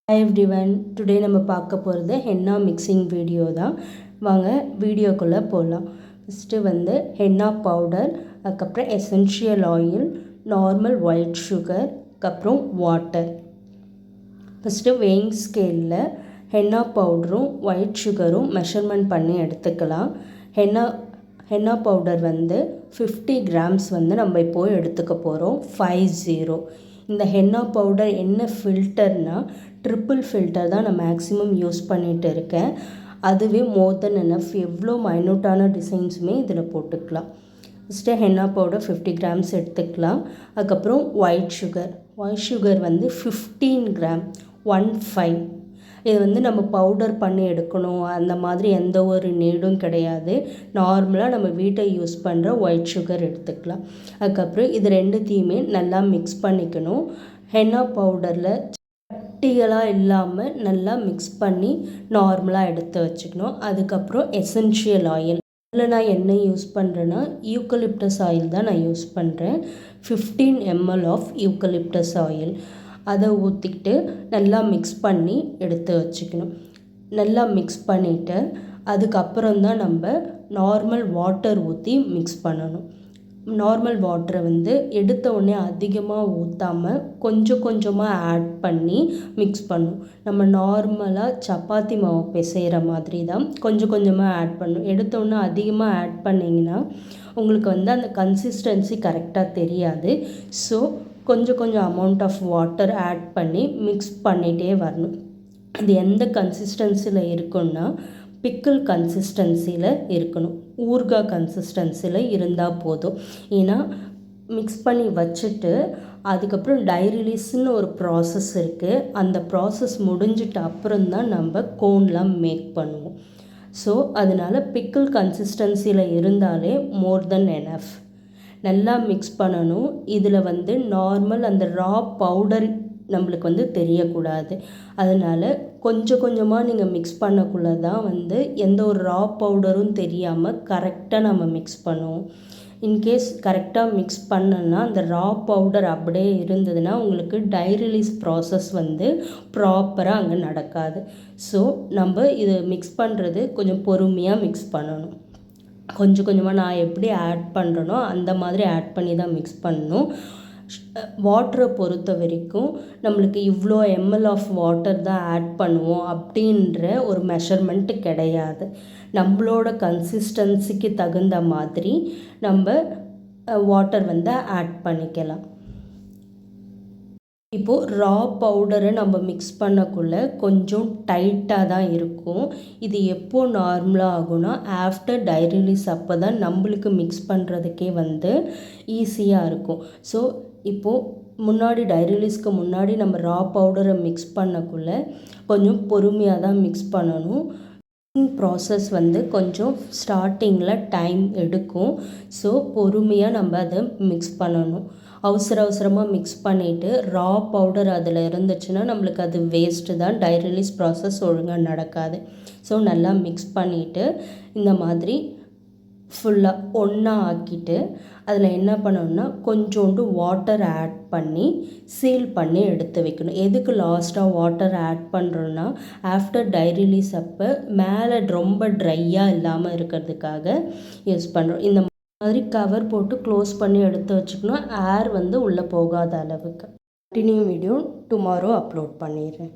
Hi everyone, today நம்ம பார்க்க போகிறது ஹென்னா மிக்சிங் வீடியோ தான். வாங்க வீடியோக்குள்ளே போகலாம். ஃபஸ்ட்டு வந்து ஹென்னா பவுடர், அதுக்கப்புறம் essential oil, normal white sugar, அதுக்கப்புறம் வாட்டர். ஃபஸ்ட்டு வெயிங் ஸ்கேலில் ஹென்னா பவுடரும் ஒயிட் சுகரும் மெஷர்மெண்ட் பண்ணி எடுத்துக்கலாம். ஹென்னா பவுடர் வந்து 50 கிராம்ஸ் வந்து நம்ம இப்போது எடுத்துக்க போகிறோம். 50. இந்த ஹென்னா பவுடர் என்ன ஃபில்டர்னால் ட்ரிப்பிள் ஃபில்டர் தான் நான் மேக்ஸிமம் யூஸ் பண்ணிகிட்டு இருக்கேன். அதுவே மோர் தென் எனஃப். எவ்வளோ மைனூட்டான டிசைன்ஸுமே இதில் போட்டுக்கலாம். ஃபஸ்ட்டு ஹென்னா பவுடர் 50 கிராம்ஸ் எடுத்துக்கலாம். அதுக்கப்புறம் ஒயிட் சுகர் வந்து 15 கிராம் 15. இது வந்து நம்ம பவுடர் பண்ணி எடுக்கணும் அந்த மாதிரி எந்த ஒரு நீடும் கிடையாது. நார்மலாக நம்ம வீட்டை யூஸ் பண்ணுற ஒயிட் சுகர் எடுத்துக்கலாம். அதுக்கப்புறம் இது ரெண்டுத்தையுமே நல்லா மிக்ஸ் பண்ணிக்கணும். ஹென்னா பவுடரில் கட்டிகளாக இல்லாமல் நல்லா மிக்ஸ் பண்ணி நார்மலாக எடுத்து வச்சுக்கணும். அதுக்கப்புறம் எசென்ஷியல் ஆயில். இதில் நான் என்ன யூஸ் பண்ணுறேன்னா யூக்கலிப்டஸ் ஆயில் தான் நான் யூஸ் பண்ணுறேன். 15 ml ஆஃப் யூக்கலிப்டஸ் ஆயில். அதை ஊற்றிக்கிட்டு நல்லா மிக்ஸ் பண்ணி எடுத்து வச்சுக்கணும். நல்லா மிக்ஸ் பண்ணிவிட்டு அதுக்கப்புறம் தான் நம்ம நார்மல் வாட்டர் ஊற்றி மிக்ஸ் பண்ணணும். நார்மல் வாட்டரை வந்து எடுத்த உடனே அதிகமாக ஊற்றாமல் கொஞ்சம் கொஞ்சமாக ஆட் பண்ணி மிக்ஸ் பண்ணணும். நம்ம நார்மலாக சப்பாத்தி மாவு பிசைகிற மாதிரி தான் கொஞ்சம் கொஞ்சமாக ஆட் பண்ணணும். எடுத்த உடனே அதிகமாக ஆட் பண்ணிங்கன்னா உங்களுக்கு வந்து அந்த கன்சிஸ்டன்சி கரெக்டாக தெரியாது. ஸோ கொஞ்சம் அமௌண்ட் ஆஃப் வாட்டர் ஆட் பண்ணி மிக்ஸ் பண்ணிகிட்டே வரணும். இது எந்த கன்சிஸ்டன்சியில் இருக்குன்னா பிக்கிள் கன்சிஸ்டன்சியில் இருக்கணும். ஊறுகாய் கன்சிஸ்டன்சியில் இருந்தால் போதும். ஏன்னா மிக்ஸ் பண்ணி வச்சுட்டு அதுக்கப்புறம் டை ரிலீஸ்னு ஒரு ப்ராசஸ் இருக்குது. அந்த ப்ராசஸ் முடிஞ்சிட்ட அப்புறம் தான் நம்ம கோன்லாம் மேக் பண்ணுவோம். ஸோ அதனால் பிக்கிள் கன்சிஸ்டன்சியில் இருந்தாலே மோர் தென் எனஃப். நல்லா மிக்ஸ் பண்ணணும். இதில் வந்து நார்மல் அந்த ரா பவுடர் நம்மளுக்கு வந்து தெரியக்கூடாது. அதனால் கொஞ்சம் கொஞ்சமாக நீங்கள் மிக்ஸ் பண்ணக்குள்ளே தான் வந்து எந்த ஒரு ரா பவுடரும் தெரியாமல் கரெக்டாக நம்ம மிக்ஸ் பண்ணுவோம். இன்கேஸ் கரெக்டாக மிக்ஸ் பண்ணனா அந்த ரா பவுடர் அப்படியே இருந்ததுன்னா உங்களுக்கு டை ரிலீஸ் ப்ராசஸ் வந்து ப்ராப்பராக அங்கே நடக்காது. ஸோ நம்ம இது மிக்ஸ் பண்ணுறது கொஞ்சம் பொறுமையாக மிக்ஸ் பண்ணணும். கொஞ்சம் கொஞ்சமாக நான் எப்படி ஆட் பண்ணுறேனோ அந்த மாதிரி ஆட் பண்ணி தான் மிக்ஸ் பண்ணணும். வாட்டரை பொறுத்த வரைக்கும் நம்மளுக்கு இவ்வளோ ml ஆஃப் வாட்டர் தான் ஆட் பண்ணுவோம் அப்படின்ற ஒரு மெஷர்மெண்ட்டு கிடையாது. நம்மளோட கன்சிஸ்டன்சிக்கு தகுந்த மாதிரி நம்ம வாட்டர் வந்து ஆட் பண்ணிக்கலாம். இப்போது ரா பவுடரை நம்ம மிக்ஸ் பண்ணக்குள்ளே கொஞ்சம் டைட்டாக தான் இருக்கும். இது எப்போது நார்மலாக ஆகும்னா ஆஃப்டர் டை ரிலீஸ் அப்போ தான் நம்மளுக்கு மிக்ஸ் பண்ணுறதுக்கே வந்து ஈஸியாக இருக்கும். ஸோ இப்போது முன்னாடி டை ரிலீஸ்க்கு முன்னாடி நம்ம ரா பவுடரை மிக்ஸ் பண்ணக்குள்ளே கொஞ்சம் பொறுமையாக தான் மிக்ஸ் பண்ணணும். ப்ராசஸ் வந்து கொஞ்சம் ஸ்டார்டிங்கில் டைம் எடுக்கும். ஸோ பொறுமையாக நம்ம அதை மிக்ஸ் பண்ணணும். அவசரமாக மிக்ஸ் பண்ணிவிட்டு ரா பவுடர் அதில் இருந்துச்சுன்னா நம்மளுக்கு அது வேஸ்ட்டு தான். டை ரிலீஸ் ப்ராசஸ் ஒழுங்காக நடக்காது. ஸோ நல்லா மிக்ஸ் பண்ணிவிட்டு இந்த மாதிரி ஃபுல்லாக ஒன்றா ஆக்கிட்டு அதில் என்ன பண்ணணும்னா கொஞ்சோண்டு வாட்டர் ஆட் பண்ணி சீல் பண்ணி எடுத்து வைக்கணும். எதுக்கு லாஸ்ட்டாக வாட்டர் ஆட் பண்ணுறோன்னா ஆஃப்டர் டை ரிலீஸ் அப்போ மேலே ரொம்ப ட்ரையாக இல்லாமல் இருக்கிறதுக்காக யூஸ் பண்ணுறோம். இந்த மாதிரி கவர் போட்டு க்ளோஸ் பண்ணி எடுத்து வச்சுக்கணும். ஏர் வந்து உள்ளே போகாத அளவுக்கு. கண்டினியூ வீடியோ டுமாரோ அப்லோட் பண்ணிடுறேன்.